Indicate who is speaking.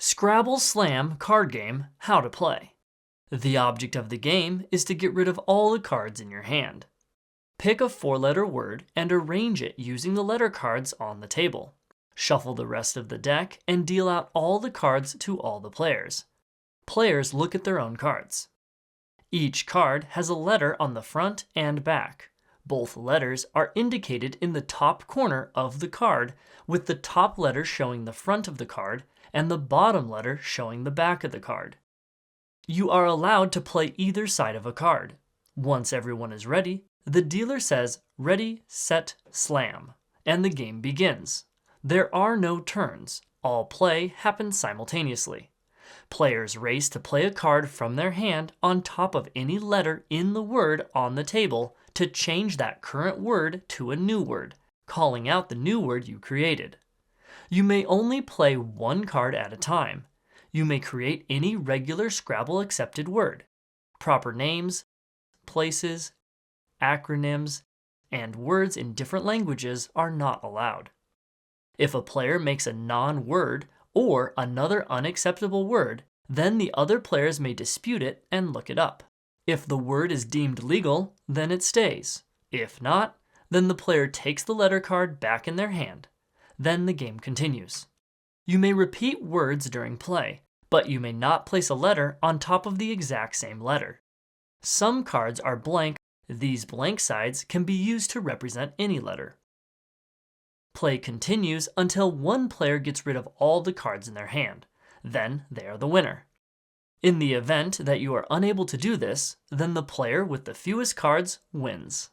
Speaker 1: Scrabble Slam card game, how to play. The object of the game is to get rid of all the cards in your hand. Pick a 4-letter word and arrange it using the letter cards on the table. Shuffle the rest of the deck and deal out all the cards to all the players. Players look at their own cards. Each card has a letter on the front and back. Both letters are indicated in the top corner of the card, with the top letter showing the front of the card and the bottom letter showing the back of the card. You are allowed to play either side of a card. Once everyone is ready, the dealer says, "Ready, set, slam," and the game begins. There are no turns. All play happens simultaneously. Players race to play a card from their hand on top of any letter in the word on the table to change that current word to a new word, calling out the new word you created. You may only play one card at a time. You may create any regular Scrabble accepted word. Proper names, places, acronyms, and words in different languages are not allowed. If a player makes a non-word or another unacceptable word, then the other players may dispute it and look it up. If the word is deemed legal, then it stays. If not, then the player takes the letter card back in their hand. Then the game continues. You may repeat words during play, but you may not place a letter on top of the exact same letter. Some cards are blank. These blank sides can be used to represent any letter. Play continues until one player gets rid of all the cards in their hand. Then they are the winner. In the event that you are unable to do this, then the player with the fewest cards wins.